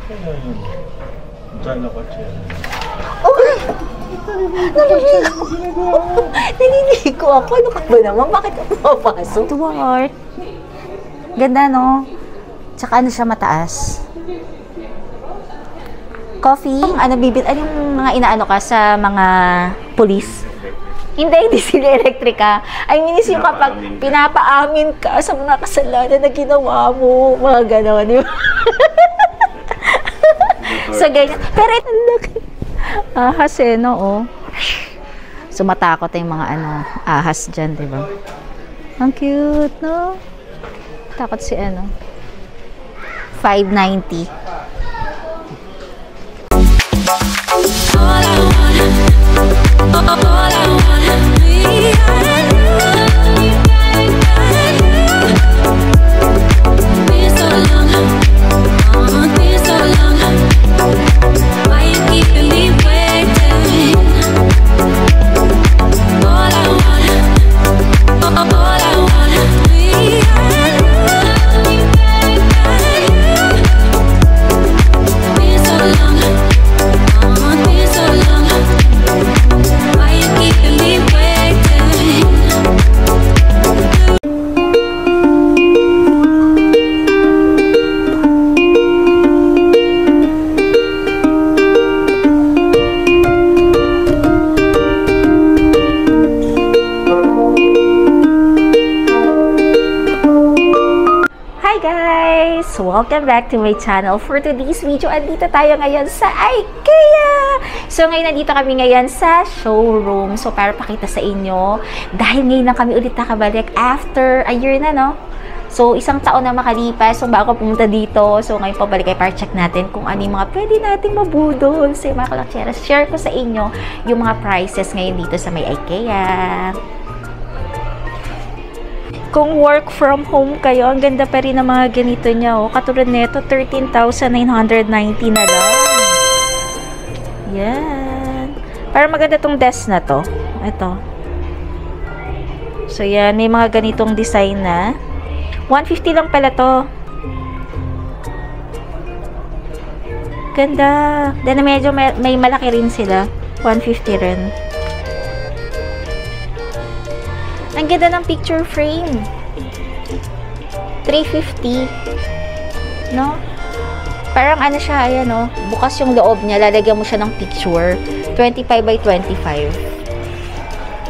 Okay! Naliligo ako. Ano ka ba naman? Bakit ako mapasok? Ito ba, Art? Ganda, no? Tsaka ano siya mataas. Coffee? Ano yung mga inaano ka sa mga police? Hindi sila elektrika. I mean, yung kapag pinapaamin ka sa mga kasalanan na ginawa mo, mga gano'n, di ba? So, ganyan. Pero ito, look. Ahas eh, no? Oh. So, matakot yung mga ahas dyan, di ba? Ang cute, no? Takot si $5.90. Welcome back to my channel. For today's video, andito tayo ngayon sa IKEA! So, ngayon nandito kami ngayon sa showroom. So, para pakita sa inyo, dahil ngayon lang kami ulit nakabalik after a year na, no? So, isang taon na makalipas. So, bago pumunta dito. So, ngayon pabalik ay para check natin kung ano yung mga pwede nating mabudol. So, mga kalakcheras, share ko sa inyo yung mga prices ngayon dito sa may IKEA. Kung work from home kayo, ang ganda pa rin ng mga ganito niya, oh. Katulad nito, 13,990 na lang. Yan. Para maganda tong desk na to. Ito. So, yan. May mga ganitong design na. 150 lang pala to. Ganda. Then, medyo may malaki rin sila. 150 rin. Ang ganda ng picture frame. 350. No? Parang ano siya, ayan, no? Bukas yung loob niya, lalagyan mo siya ng picture. 25 by 25.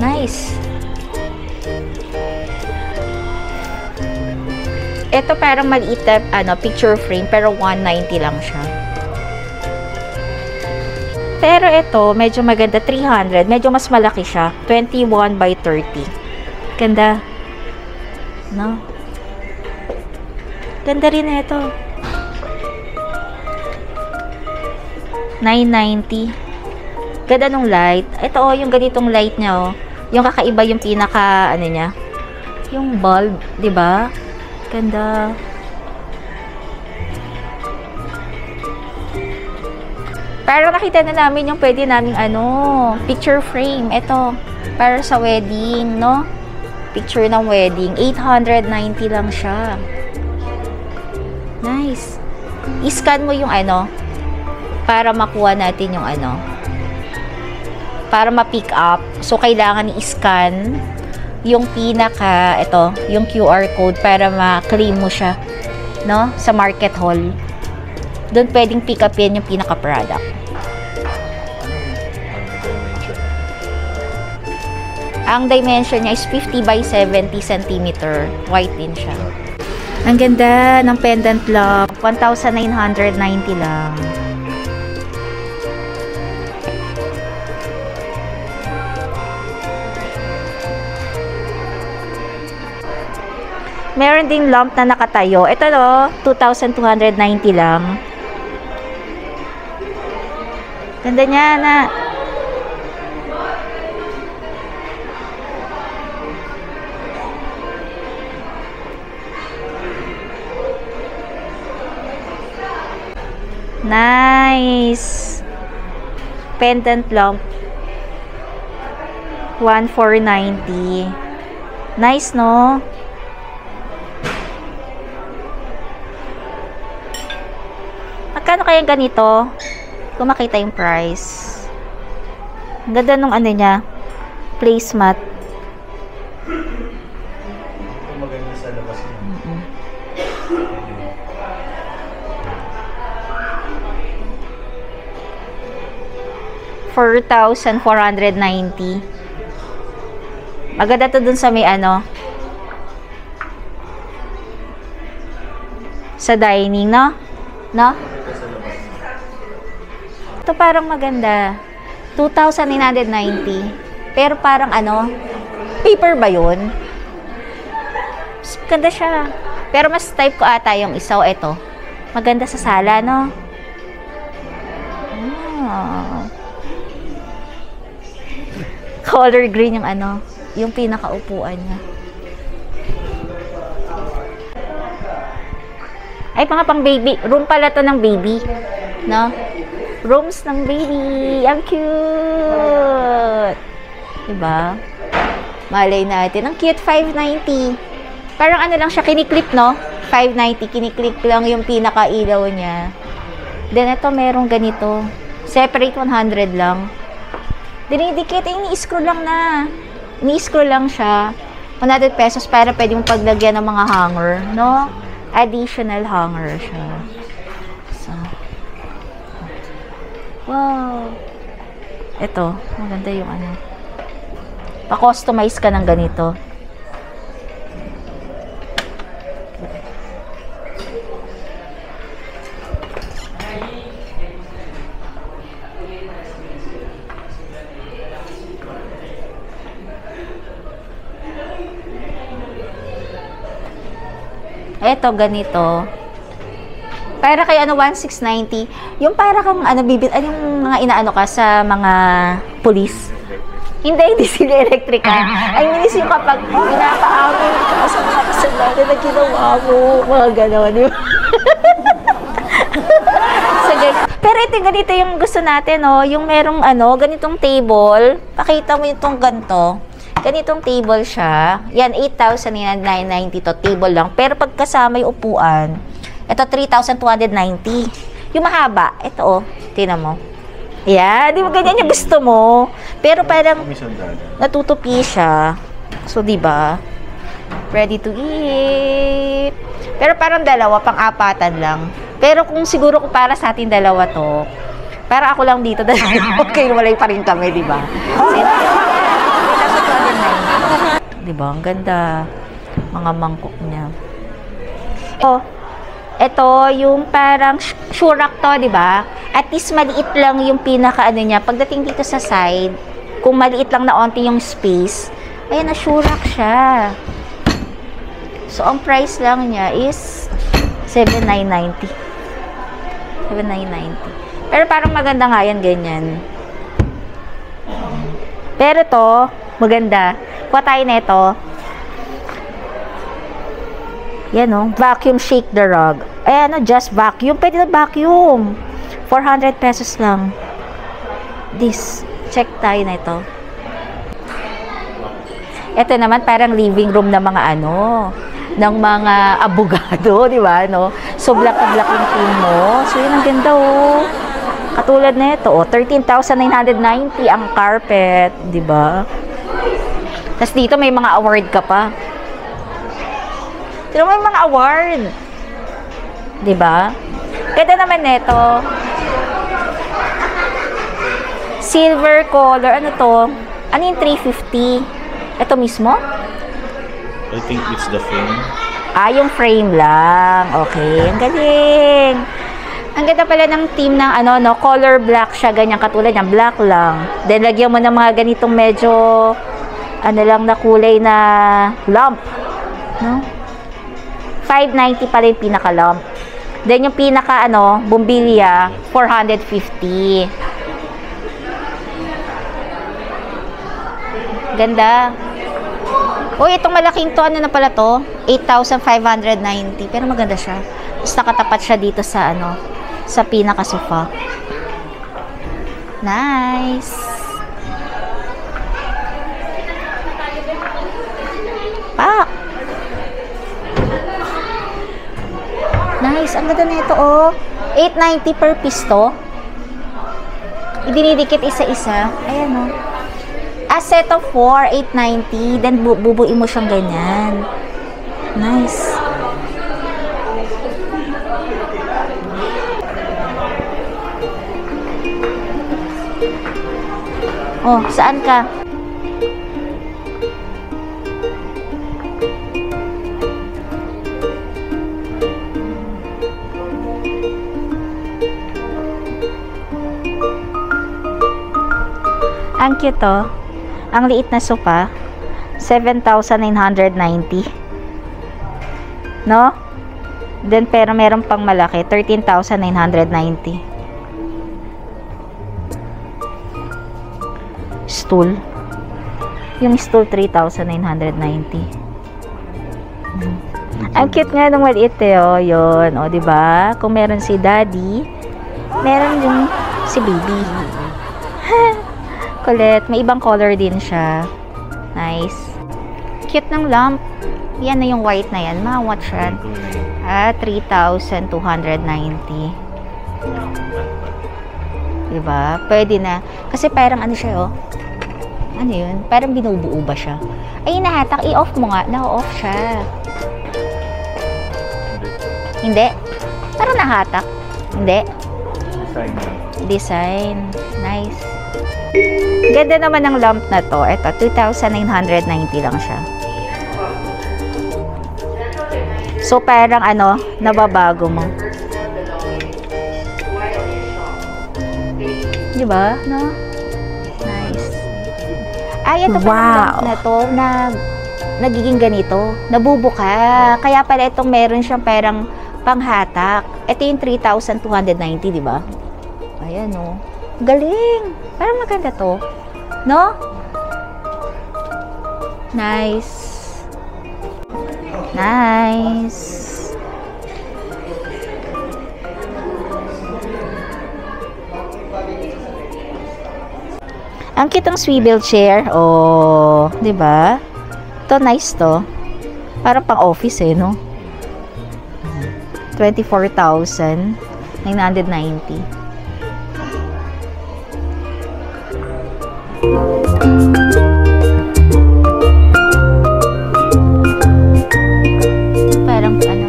Nice. Ito parang maliit na picture frame, pero 190 lang siya. Pero ito, medyo maganda, 300. Medyo mas malaki siya. 21 by 30. Ganda. No? Ganda rin ito. 990. Ganda nung light. Ito, oh, yung ganitong light niya, oh. Yung kakaiba yung pinaka, niya. Yung bulb, di ba? Ganda. Pero nakita na namin yung pwede naming, picture frame. Ito, para sa wedding, no? Picture ng wedding. 890 lang siya. Nice. I-scan mo yung para makuha natin yung para ma-pick up. So, kailangan i-scan yung pinaka, yung QR code para ma-claim mo siya, no? Sa market hall. Doon pwedeng pick up yan yung pinaka-product. Ang dimension niya is 50 by 70 cm. White din siya. Ang ganda ng pendant lamp. 1,990 lang. Meron ding lamp na nakatayo. Ito, 2,290 lang. Ganda niya na. Nice. Pendant lamp. 1,490. Nice, no? Magkano kaya ganito? Kung makita yung price. Ang ganda nung ano niya. Placemat. Maganda sa labas mo. 4,490. Maganda to dun sa may ano. Sa dining, no? No? Ito parang maganda. 2,990. Pero parang ano, paper ba yun? Ganda siya. Pero mas type ko ata yung isa o ito. Maganda sa sala, no? Ah. Color green yung ano, yung pinakaupuan niya. Ay, mga pang baby. Room pala to ng baby. No? Rooms ng baby. Ang cute. Diba? Malay natin. Ang cute, 590. Parang ano lang siya, kiniklip, no? 590. Kiniklip lang yung pinaka-ilaw niya. Then, ito merong ganito. Separate 100 lang. Dinidikit, ini-screw lang na. Ini-screw lang siya. 100 pesos para pwede mong paglagyan ng mga hanger, no? Additional hanger siya. So, wow. Ito, maganda yung ano. Pa-customize ka ng ganito. Eto, ganito. Para kay ano, 1,690. Yung para kang, ano, yung mga inaano ka sa mga police. Hindi sila electrical. I mean, yung kapag pinapaamon ka sa mga kasalanan na ginawa mo, mga gano'n. Pero ito, ganito yung gusto natin, no? Yung merong, ano, ganitong table. Pakita mo itong ganito. Ganitong table siya. Yan, 8,990 to. Table lang. Pero pagkasama yung upuan, ito 3,290. Yung mahaba, ito oh. Tingnan mo. Yan, di ba ganyan yung gusto mo? Pero parang natutupi siya. So, di ba? Ready to eat. Pero parang dalawa, pang-apatan lang. Pero kung siguro kung para sa atin dalawa to, para ako lang dito, okay, walay pa rin kami, di ba? Diba? Ang ganda. Mga mangkok niya. Oh, ito yung parang shurak to, diba? At least maliit lang yung pinaka ano niya. Pagdating dito sa side, kung maliit lang na onti yung space, ayan na, shurak siya. So, ang price lang niya is 7,990. 7,990. Pero parang maganda nga yan, ganyan. Pero to, maganda. Kuha tayo na ito. Yan o. Vacuum shake the rug. Ayan o, just vacuum. Pwede na vacuum. 400 pesos lang. This. Check tayo na ito. Ito naman parang living room ng mga ano, ng mga abogado, di ba? No? So, black-black yung team mo. So, yun ang ganda o. Katulad na ito o. 13,990 ang carpet. Di ba? Tapos dito may mga award ka pa. Pero may mga award. 'Di ba? Ganda naman nito. Silver color. Ano to? Ano yung 350? Ito mismo? I think it's the frame. Ah, yung frame lang. Okay. Ang galing. Ang ganda pala ng team ng ano, no? Color black siya. Ganyan katulad niya. Black lang. Then, lagyan mo ng mga ganitong medyo ano lang na kulay na lamp, no? 590 pa rin pinaka lamp. Then yung pinaka ano, bumbilya, 450. Ganda. Uy, itong malaking to, ano na pala to? 8,590. Pero maganda siya. Tapos nakatapat siya dito sa ano, sa pinaka sofa. Nice. Pak! Nice. Ang ganda nito, oh. 890 per piece to. Idinidikit isa-isa. Ayan o. A set of 4, 890. Then, bubuin mo siyang ganyan. Nice. Oh, saan ka? Ang cute to. Ang liit na sofa. 7,990. No? Then, pero meron pang malaki. 13,990. Stool. Yung stool, 3,990. Ang cute nga nung maliit eh. O, yun. O, diba? Kung meron si daddy, meron din si baby. Kulit. May ibang color din siya. Nice. Cute ng lamp. Yan na yung white na yan. Mawat siya. 3,290. Diba? Pwede na. Kasi parang ano siya, oh. Ano yun? Parang binubuo ba siya? Ay, nahatak. I-off mo nga. Na-off siya. Hindi. Parang nahatak. Hindi. Design. Nice. Ganda naman ng lamp na to. Ito, 2,990 lang siya. So, parang ano, nababago mo. Diba? No? Nice. Ay, ito parang lamp na to na nagiging ganito. Nabubuka. Kaya pala itong meron siyang parang panghatak. Ito yung 3,290, diba? Ayan, no? Galing! Parang maganda to. No? Nice. Nice. Ang cute ng swivel chair. Oh, 'di ba? To nice to. Para pang office eh, no? 24,990. Parang ano?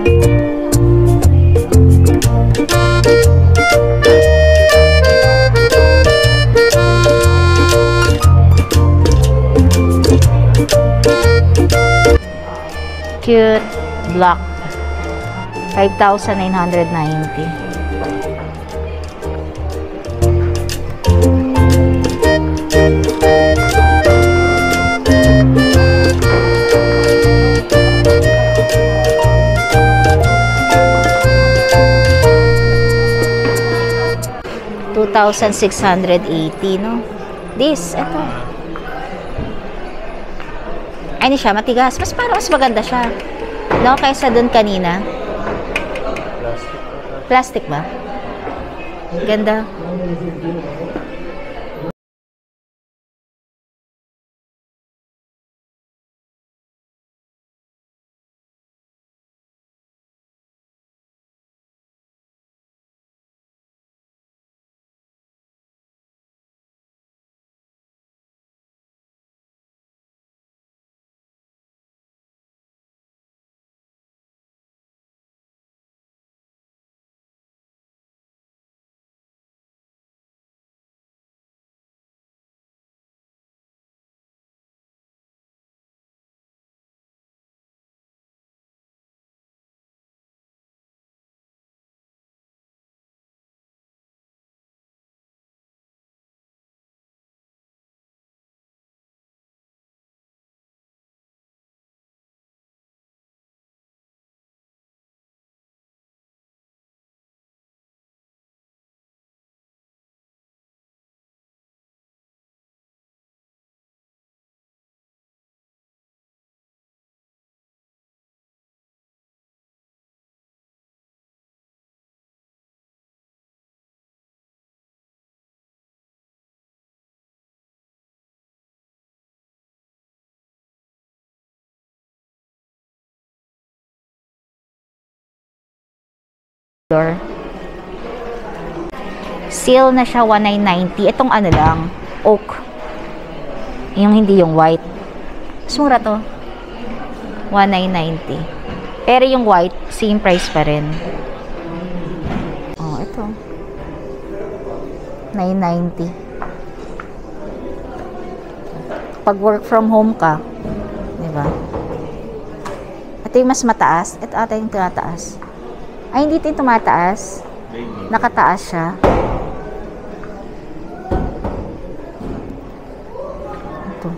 Cute black. 5,990. 2,680, no? This, ito. Ay, hindi siya, matigas. Parang mas maganda siya. No, kaysa dun kanina. Plastic ba? Ganda. Door. Seal na siya, 1990. Itong ano lang, oak. Yung hindi yung white. Mura to. 1990. Pero yung white, same price pa rin. Oh, ito. 990. Pag work from home ka, di ba? Ito yung mas mataas. Ito ata yung tumataas. Ay, hindi ito yung tumataas. Nakataas siya. Ito.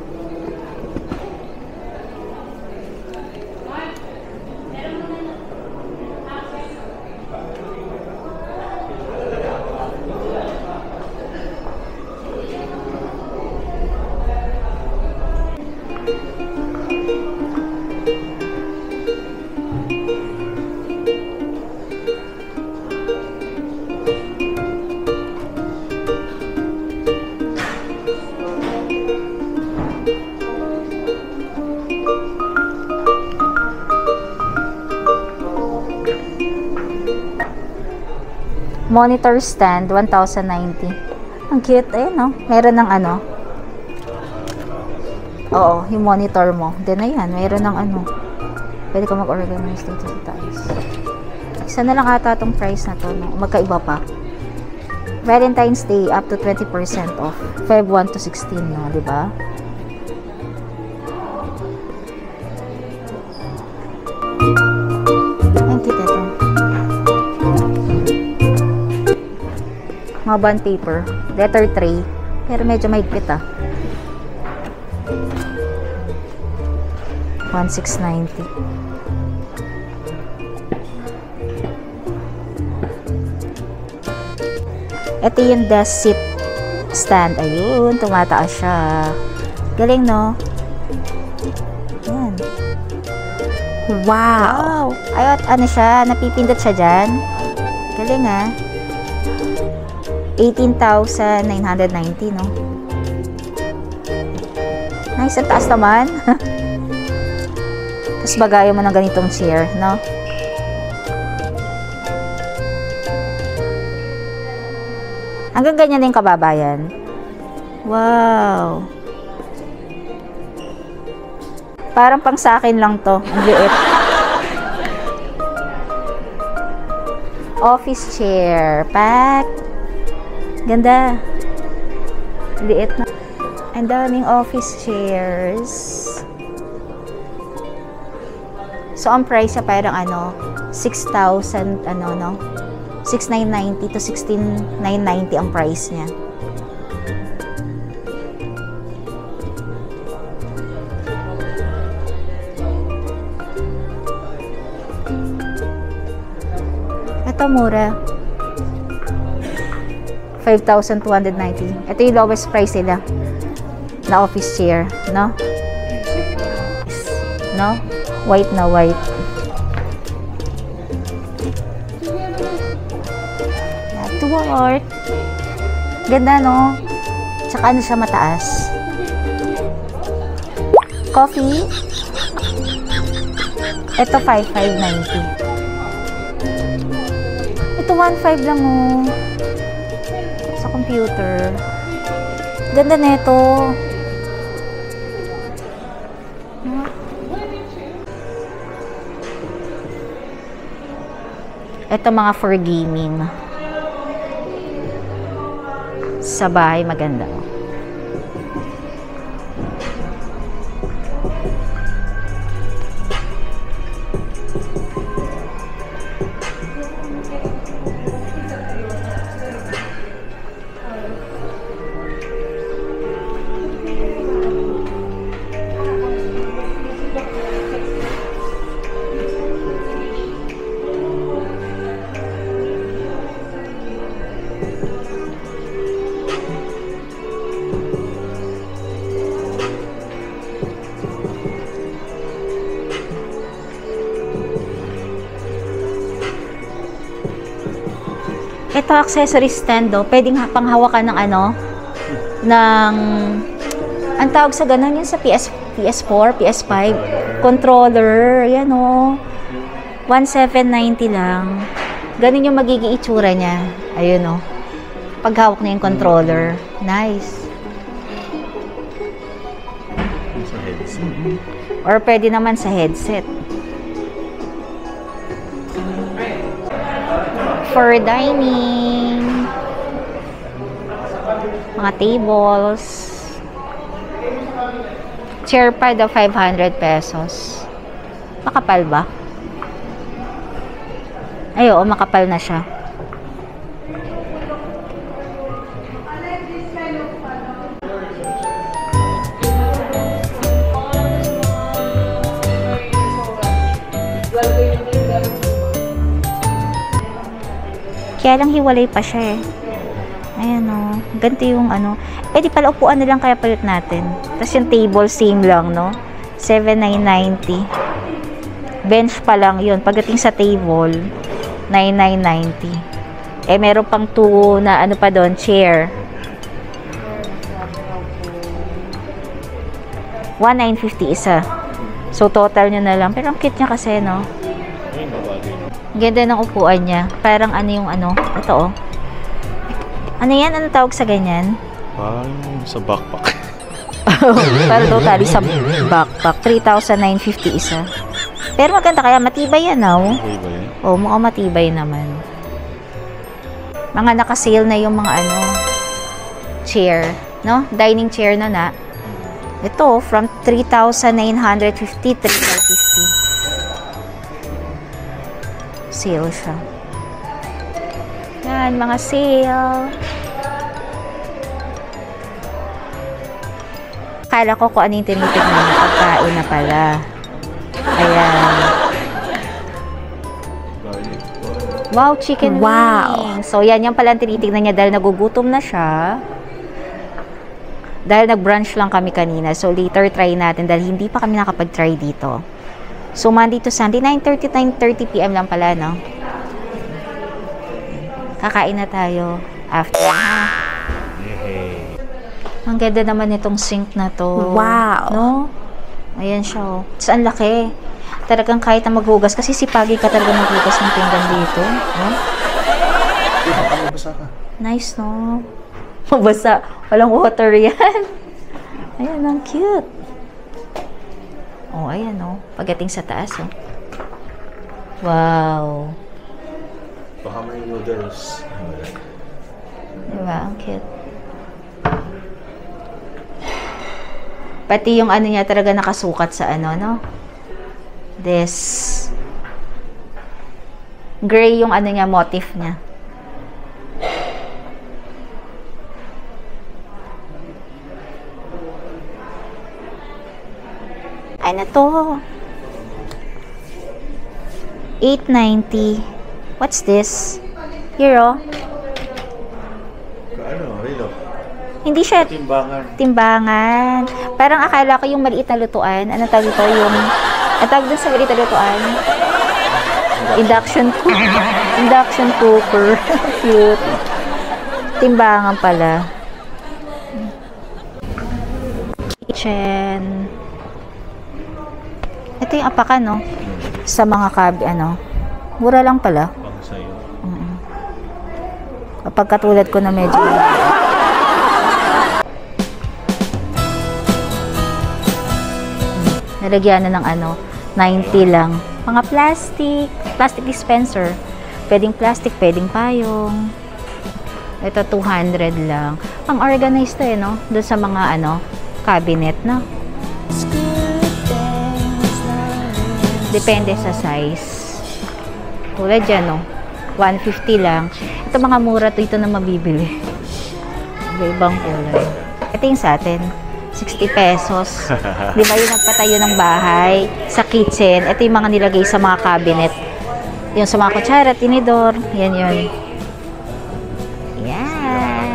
Monitor stand, 1,090. Ang cute eh, no? Meron ng ano. Oo, yung monitor mo. Then, ayan, meron ng ano. Pwede ka mag-organize dito sa taas. Isa na lang ata itong price na to, no? Magkaiba pa. Valentine's Day, up to 20% off. Feb 1 to 16, no? Diba? Ang cute ito. Mga bond paper, letter tray, pero medyo mahigpit ah. 1,690. Ito yung desk seat stand. Ayun, tumataas siya. Galing, no? Yan. Wow! Ayun, ano siya, napipindot siya dyan. Galing ah. 18,990, no? Nice, ang taas naman. Tapos bagayan mo ng ganitong chair, no? Hanggang ganyan din kababayan. Wow! Parang pang sa akin lang to. Ang liit. Office chair. Pack. Ganda. Liit na. Ang daming office chairs. So, ang price sa parang ano, 6,000, ano, no? 6,990 to 16,990 ang price niya. Ito mura. 5,290. Ito yung lowest price nila na office chair, no? No? White na white. To work. Ganda, no? Tsaka ano siya mataas. Coffee. Ito 5,590. Ito 1,500 lang, oh. Sa computer. Ganda na ito. Ito mga for gaming. Sa bahay maganda. Ito accessory stand, oh. Pwedeng panghawakan ng ano, ng, ang tawag sa ganun yun sa PS4, PS5, controller, yan, oh. 1,790 lang. Ganun yung magiging itsura niya. Ayun, oh. Paghawak na yung controller. Nice. Sa headset. Or pwede naman sa headset. For dining. Mga tables. Chair pa daw 500 pesos. Makapal ba? Ay, oo, makapal na siya. Kaya lang hiwalay pa siya eh. Ayan o. Ganito yung ano. Pwede pala upuan na lang kaya palit natin. Tapos yung table same lang no. 7,990. Bench pa lang yun. Pagdating sa table, 9,990. Eh meron pang 2 na ano pa doon, chair. 1,950 isa. So total nyo na lang. Pero ang cute niya kasi no. Ay, mabagay. Ganda ng upuan niya. Parang ano yung ano. Ito oh. Ano yan? Ano tawag sa ganyan? Parang sa backpack. Para daw tali sa backpack. 3,950 isa. Pero maganda kaya matibay yan oh. Okay ba yan? Oh, mukhang matibay naman. Mga naka-sale na yung mga ano chair, no? Dining chair na na. Ito from 3,950 3,550. Sale siya. Yan, mga sale. Kala ko kung ano yung tinitignan na pagkain na pala. Ayan. Wow, chicken wings. So, yan yung pala tinitignan niya dahil nagugutom na siya. Dahil nag-brunch lang kami kanina. So, later try natin dahil hindi pa kami nakapag-try dito. So, Monday to Sunday, 9:30 p.m. lang pala, no? Kakain na tayo after. Yay. Ang ganda naman itong sink na to. Wow. No? Ayan siya, oh. Tapos ang laki. Talagang kahit na maghugas. Kasi sipagi ka talaga maghugas ng pinggan dito. No? Mabasa ka. Nice, no? Mabasa. Walang water yan. Ayan, ang cute. Oh, ayan, oh. Pagdating sa taas, oh. Wow. Baka may noodles. Diba? Ang cute. Pati yung ano niya talaga nakasukat sa ano, no? This. Gray yung ano niya, motif niya. Ay na to. 890. What's this? Here, oh. Ano? Rilo? Hindi siya Timbangan. timbangan. Parang akala ko yung maliit na lutuan. Ano tawag ito? Yung, ang tawag dun sa maliit na lutuan? Induction cooker. Induction cooker. Cute. Timbangan pala. Kitchen. Ito yung apakan, no? Sa mga ano. Mura lang pala. Pang sa'yo. Kapag katulad ko na medyo nalagyan na ng ano, 90 lang. Mga plastic dispenser. Pwedeng plastic, pwedeng payong. Ito 200 lang. Ang organized to no? Doon sa mga ano, cabinet, no? Depende sa size. Tulad dyan, no? 150 lang. Ito mga mura to ito na mabibili. Ibang kulay. Ito yung sa atin. 60 pesos. Di ba yung nagpatayo ng bahay sa kitchen? Ito yung mga nilagay sa mga cabinet. Yung sa mga kutsara, tinidor. Yan yun. Yan.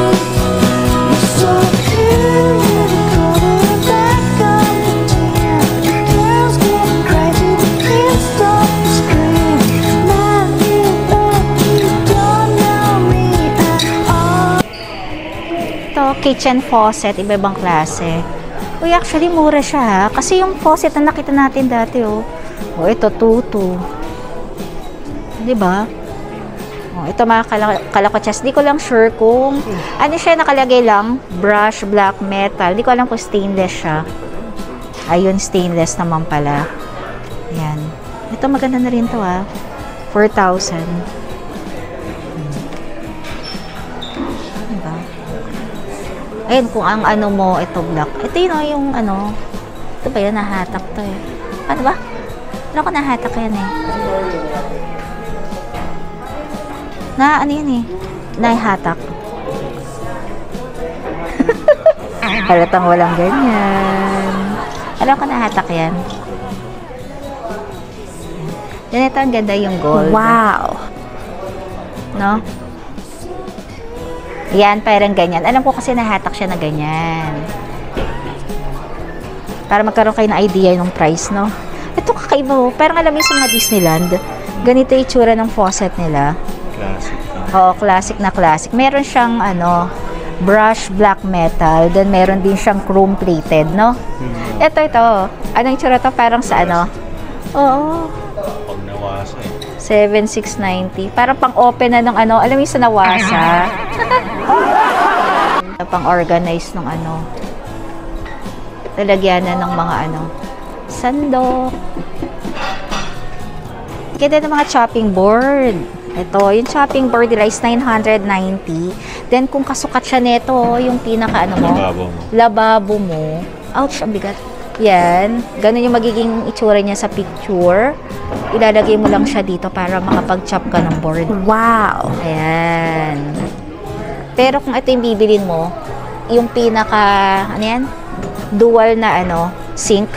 Ito, kitchen faucet, iba-ibang klase. Uy, actually, mura siya ha. Kasi yung faucet na nakita natin dati, oh. Oh, ito, 2.2. Diba? Oh, ito mga kalakotsas. Di ko lang sure kung ano siya, nakalagay lang. Brush black metal. Di ko alam kung stainless siya. Ayun, stainless naman pala. Ayan. Ito maganda na rin to 4,000. Diba? Ayun, kung ang ano mo, ito black. Ito yun yung ano. Ito ba yan? Nahatak to eh. Ano ba? Ano ko nahatak yan eh? Ano yun eh? Nahatak. Halatang walang ganyan. Alam ko nahatak yan. Ganito ang ganda yung gold. Wow! No? Yan, parang ganyan. Alam ko kasi nahatak siya na ganyan. Para magkaroon kayo ng idea yung price, no? Ito kakaiba mo. Parang alam mo sa mga Disneyland. Ganito yung itsura ng faucet nila. Classic. Oo, classic na classic. Meron siyang, brush black metal. Then, meron din siyang chrome plated, no? Ito. Anong itsura to? Parang sa ano? Oo. Pag nawasa eh. 7,690. Parang pang-open na ng ano. Alam mo yung sa nawasa? Pang-organize ng ano. Lalagyan na ng mga sandok. Ganda ng mga chopping board. Ito, yung chopping board nila is 990. Then, kung kasukat siya nito, yung pinaka lababo mo. Ouch, ang bigat. Yan. Ganun yung magiging itsura niya sa picture. Ilalagay mo lang siya dito para makapag-chop ka ng board. Wow! Ayan. Pero kung ito yung bibilin mo, yung pinaka, dual na sink,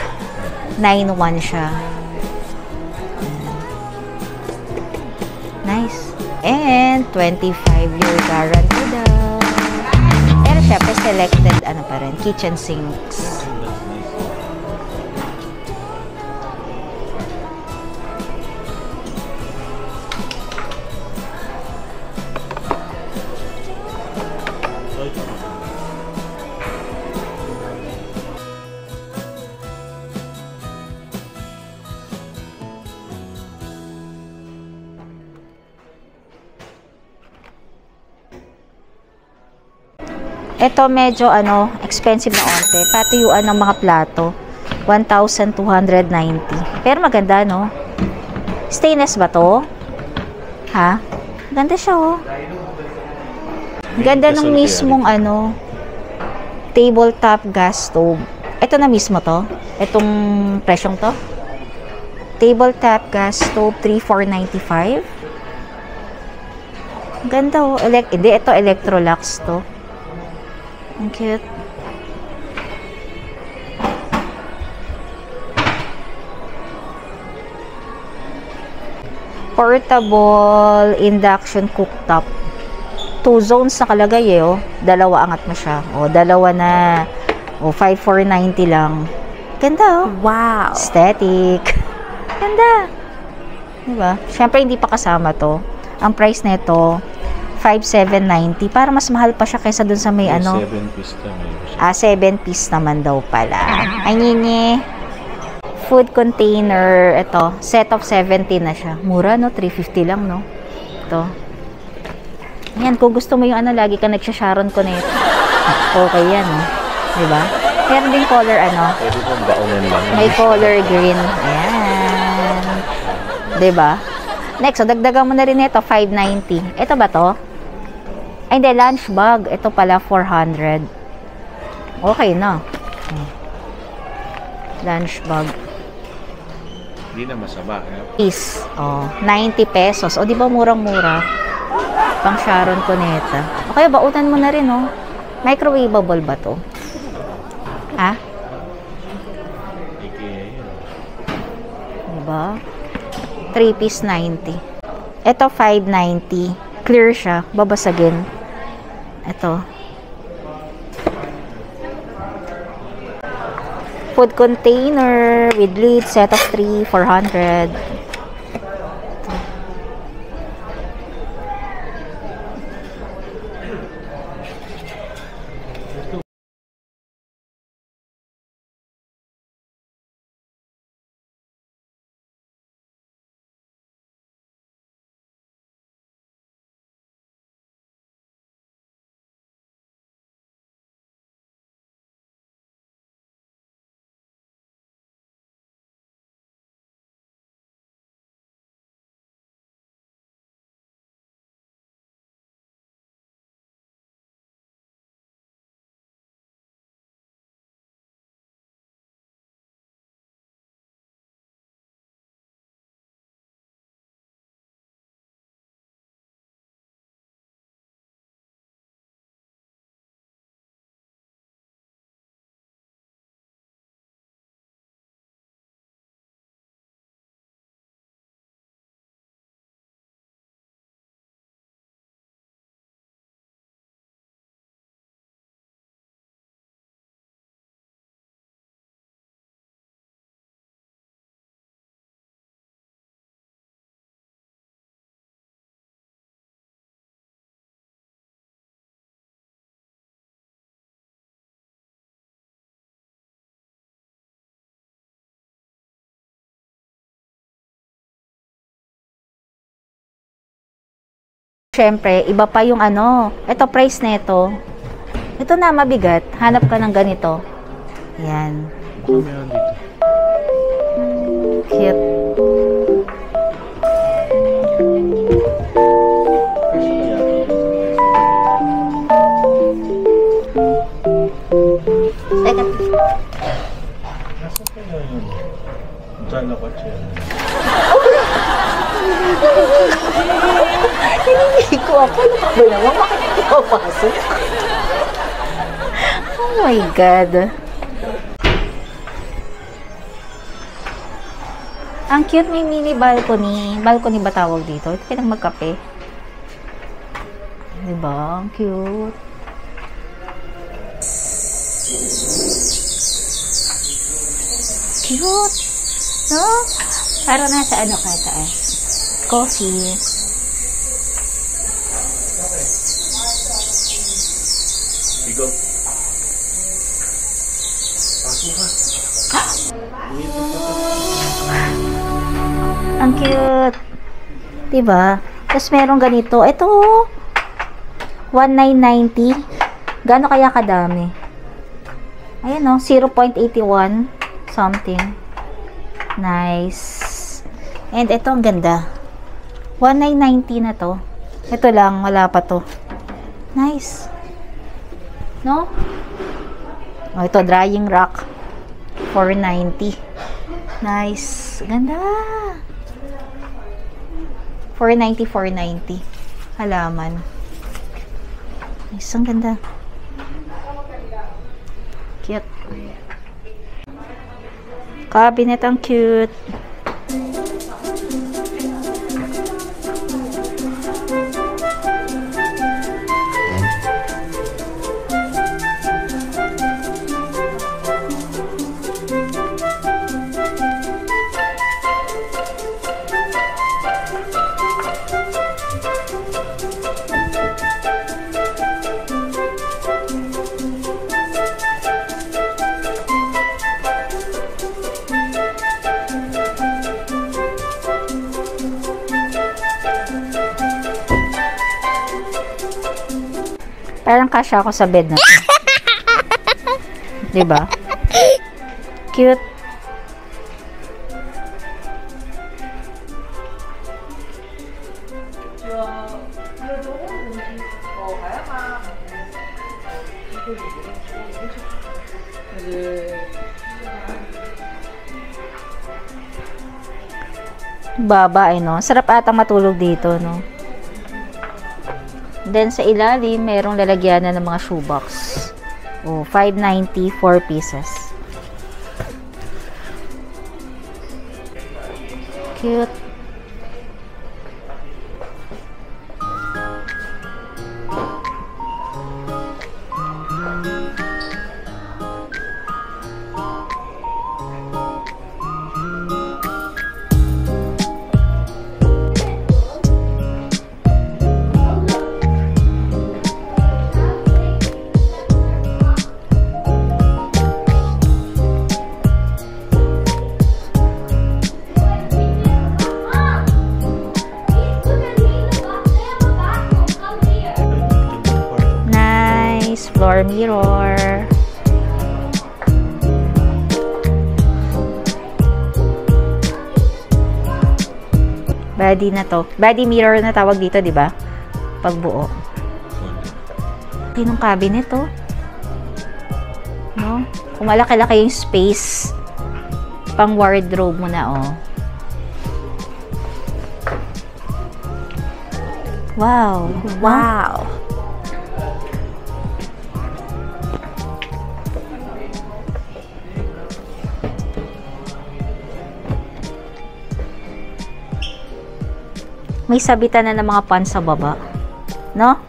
9-1 siya. Nice. And 25-year guarantee daw. Pero syempre selected pa rin, kitchen sinks. Ito medyo expensive na onte. Patuyuan ng mga plato. 1,290. Pero maganda, no? Stainless ba to? Ha? Ganda siya, oh. Ganda ng mismong tabletop gas stove. Ito na mismo to. Itong presyong to. Tabletop gas stove 3,495. Ganda, oh. Hindi, ito Electrolux to. Ang cute. Portable induction cooktop. 2 zones nakalagay eh, oh. Dalawa angat mo siya. Oh, dalawa na. Oh, 5,490 lang. Ganda, oh. Wow. Aesthetic. Ganda. Diba? Siyempre, hindi pa kasama to. Ang price nito 5,790. Para mas mahal pa siya kaysa dun sa may 7 piece naman. 7 piece naman daw pala. Ay, nini. Food container. Ito. Set of 17 na siya. Mura, no? 350 lang, no? Ito. Yan. Kung gusto mo yung lagi ka nagsasharon ko na ito. Okay yan, no? Diba? Meron din color, Pwede kong baonan lang. May color green. Ayan. Diba? Next, so dagdagan mo na rin ito, 590. Ito ba to? Ay, hindi, lunch bag. Ito pala, 400. Okay na. Lunch bag. Hindi na masama. Is, 90 pesos. O, di ba murang-mura? Pang Sharon Cuneta. Okay, bautan mo na rin, oh. Microwavable ba to? Ha? Diba? 3 piece 90. Ito 590. Clear siya. Babasagin. Ito. Food container with lid, set of 3, 400. syempre, iba pa yung ano. Ito, price na ito. Ito na, mabigat. Hanap ka ng ganito. Yan. Ano meron dito? Cute. Second. Nasa kaya yun? Diyan ako siya. Hindi ko ako. Ano ba naman? Bakit hindi ko pasok? Oh my God. Ang cute, may mini balcony. Balcony ba tawag dito? Ito pinang magkape. Diba? Ang cute. Cute. No? Para nasa ano ka taas. Coffee. Bigo. Pasok ka. Ang cute. Diba? Tapos meron ganito. Ito, 1990. Gaano kaya kadami? Ayan o, 0.81 something. Nice. And ito, ang ganda. 1990 na to. Ito lang, wala pa to. Nice. No? O, ito, drying rack. 490. Nice. Ganda. 490. Halaman. Nice. Ang ganda. Cute. Cabinet. Ang cute. Parang kasya ako sa bed na to. Diba? Cute. Baba, no? Sarap ata matulog dito, no? Then, sa ilalim, merong lalagyanan ng mga shoebox. Oh, 590, 4 pieces. Cute. Floor mirror. Body na to. Body mirror na tawag dito, di ba? Pagbuo. Tinong cabinet to. No? Kung malaki-laki yung space, pang wardrobe mo na, oh. Wow. Wow. May sabitan na ng mga pan sa baba. No?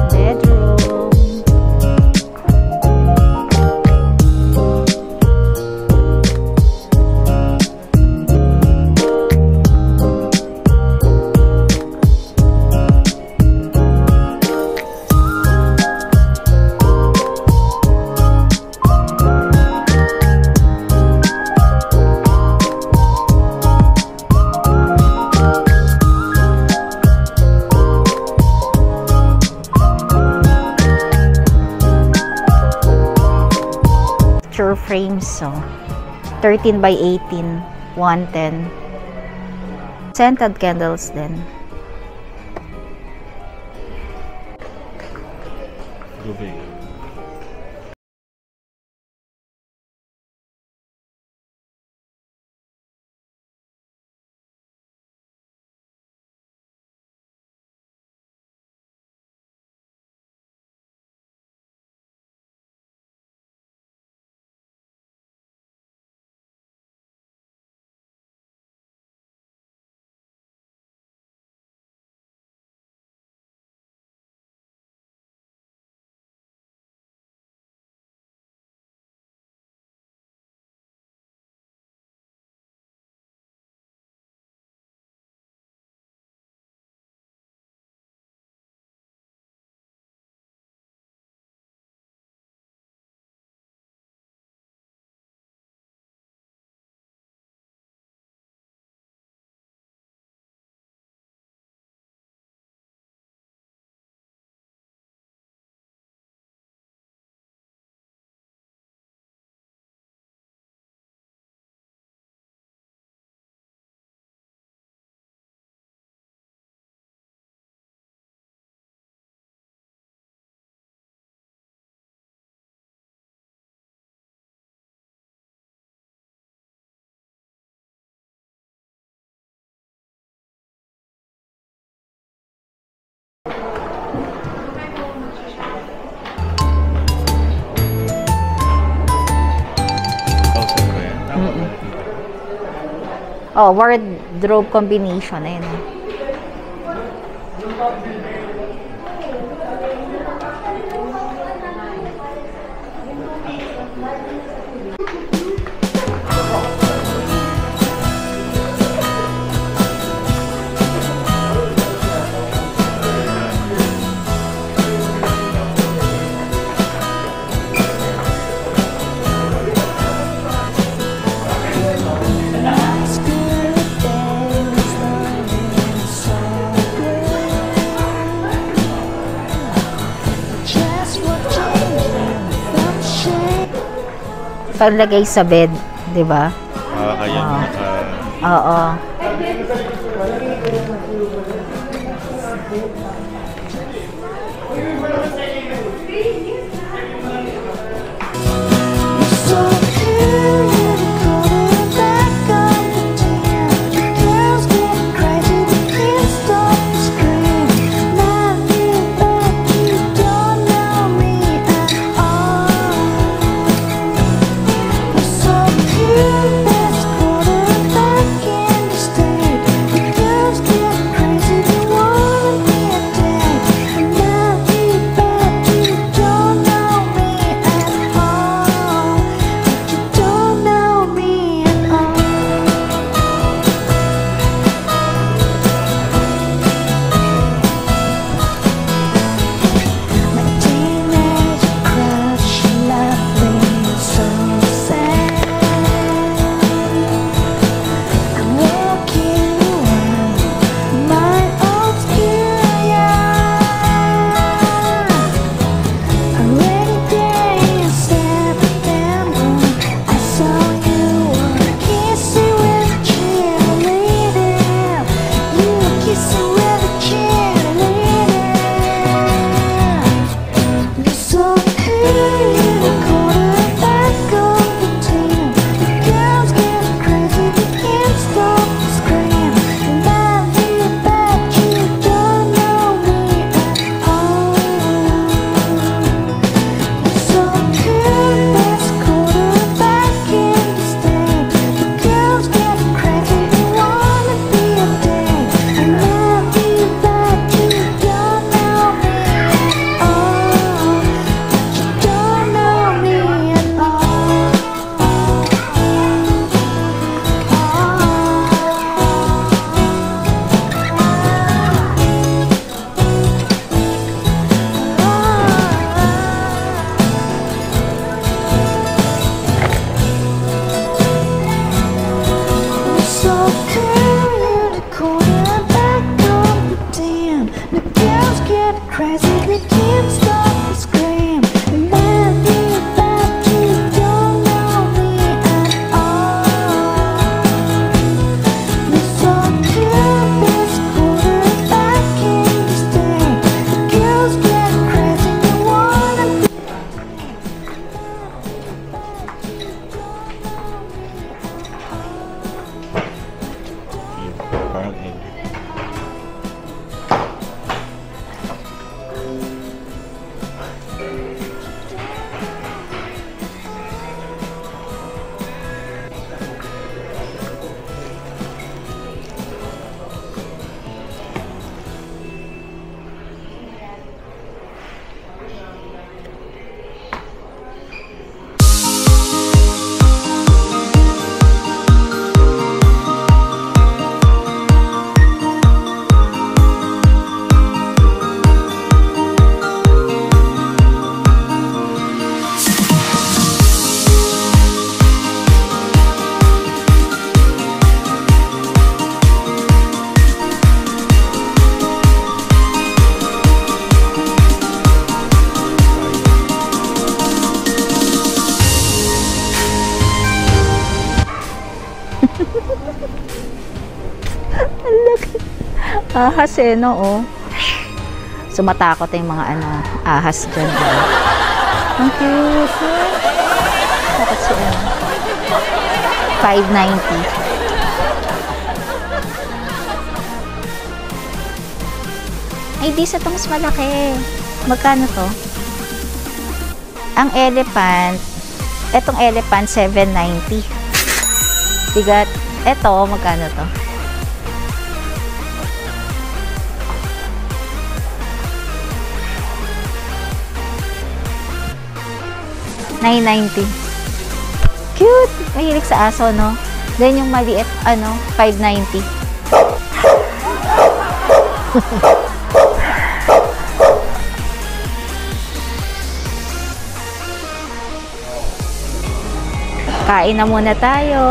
Bedroom. frames, so 13 by 18, 110. Scented candles din. Lubig. Oh, wardrobe combination. Ayun. Paglagay sa bed, 'di ba? Kaya naka... Oo. Don't Ang laki. Ahas eh, no? Oh. Sumatakot yung mga ahas dyan. Ang cute. Takot siya. 590. Ay, di sa ito mas malaki. Magkano to? Ang elephant, etong elephant, 790. Bigat. Eto, magkano to? $990. Cute! Mahilig sa aso, no? Then yung maliit, 590. Kain na muna tayo.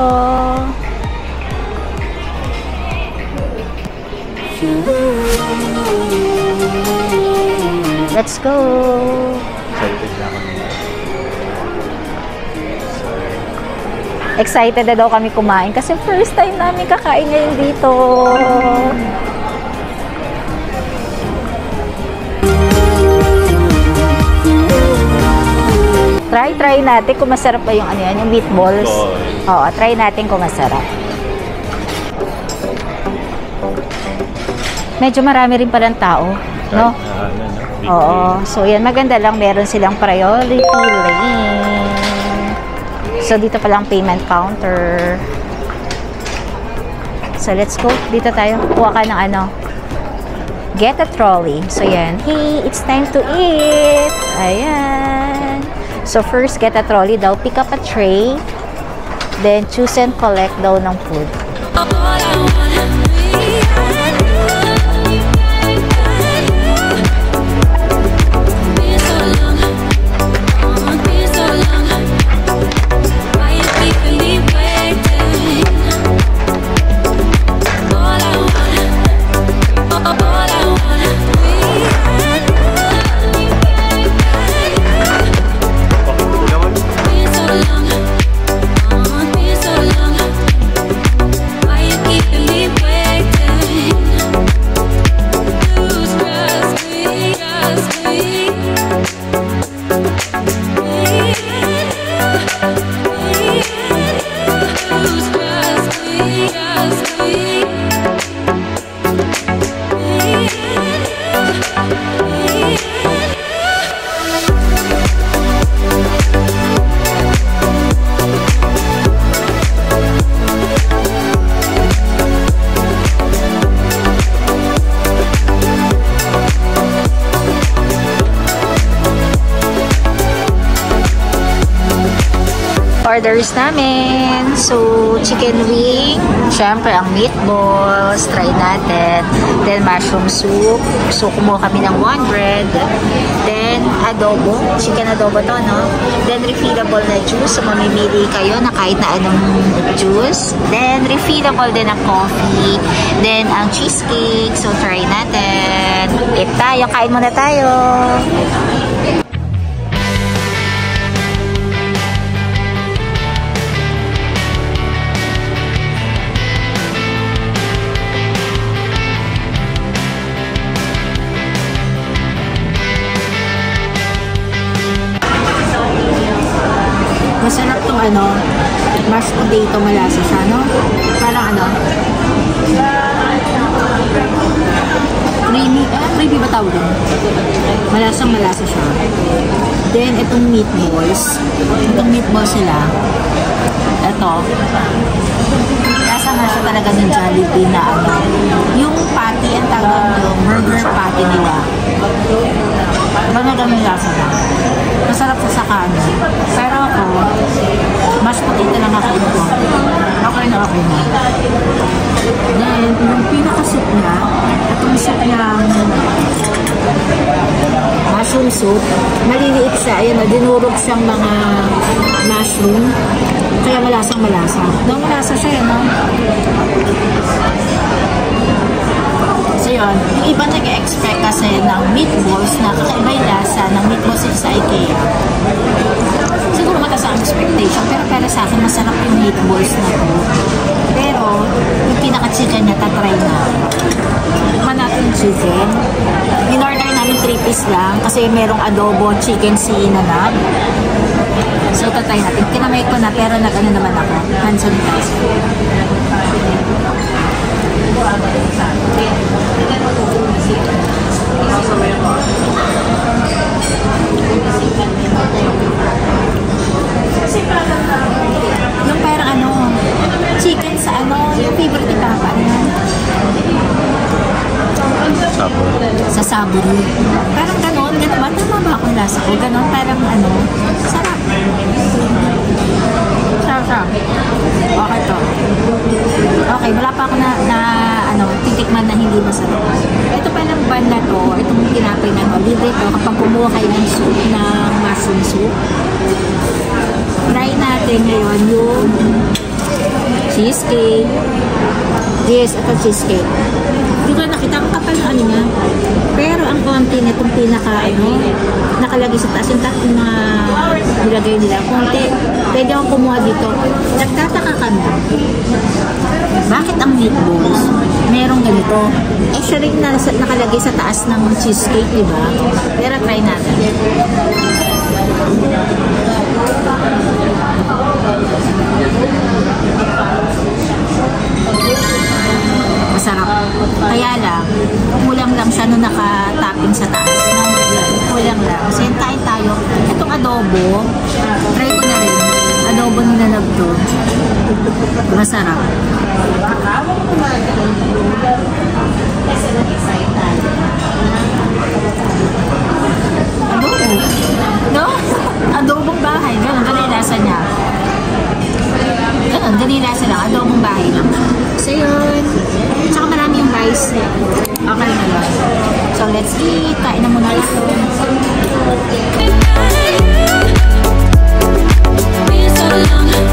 Let's go. Excited na kami. Excited na daw kami kumain kasi first time namin kakain ngayon dito. Try natin kung masarap ba yung yung meatballs. Oo, try natin kung masarap. Medyo marami rin palang tao, no? Oo. So, yan. Maganda lang. Meron silang priority lane. So, dito palang payment counter. So, let's go. Dito tayo. Kuha ka ng get a trolley. So, yan. Hey, it's time to eat. Ayan. So, first, get a trolley daw. Pick up a tray. Then, choose and collect daw ng food. Orders namin. So, chicken wing. Syempre, ang meatballs. Try natin. Then, mushroom soup. So, kumuha kami ng one bread. Then, adobo. Chicken adobo to, no? Then, refillable na juice. So, mamimili kayo na kahit na anong juice. Then, refillable din ang coffee. Then, ang cheesecake. So, try natin. Eat tayo. Kain muna tayo. Masarap tong mashed potato, malasa siya, no? Parang creamy ba tawag doon? Malasa siya. Then, itong meatballs. Itong meatballs nila. Ito. Lasa nga siya talaga ng Jollibee na yung patty, ang tawag yung burger patty nila. Ganun lasa na. Masarap sa kanin. Pero ako, mashed potato lang ako ito. Okay na. Then, yung pinaka-soup niya, itong soup niyang mushroom soup, maliliit siya. Ayan, dinurog siyang mga mushroom. Kaya malasa. Nung malasa siya, no? So, yun. Yung iba nag-expect kasi ng meatballs na kakaiba yung lasa ng meatballs sa IKEA. Siguro mataas ang expectation. Pero para sa akin, masarap yung meatballs na to. Pero, chicken niya, tatry na. Tikman natin yung chicken. In-order namin 3 piece lang kasi merong adobo chicken si Nanay. So, tatry natin. Kinamay ko na pero nag-ano naman ako. Hand sanitizer. Yung parang ano, chicken sa ano, yung favorite ni Papa niya. Sabor. Sa saburi. Parang ganon, ba? Tama ba ako lasa ko? Ganon, parang ano, sarap. Sarap. Okay to. Okay, wala pa ako na ano, titikman na hindi masarap. Ito palang ban na to, itong tinapay na to, libre to kapag kumuha kayo ng soup, ng mushroom soup. Try natin ngayon yung cheesecake. Yes, ito cheesecake. Hindi ko nakita ang kapal ng ano niya. Pero ang konti nitong pinaka ano, nakalagay sa taas yung tatong mga nilagay nila. Konti, pwede akong kumuha dito. Nagtataka kami. Bakit ang meatballs merong ganito? Actually, nakalagay sa taas ng cheesecake, diba? Pero try natin. Masarap. Kaya lang, kulang lang siya nung naka-topping sa taas. Kulang lang. Kasi tayo. Itong adobo, try ko na rin. Adobo nilalab to. Masarap. Adobo. No? Adobong bahay. Ganun yung lasa niya. Ganun yung lasa lang. Adobong bahay lang. So yun. Tsaka marami yung rice. Okay na lang. So let's eat. Kain na muna ito. Been so long.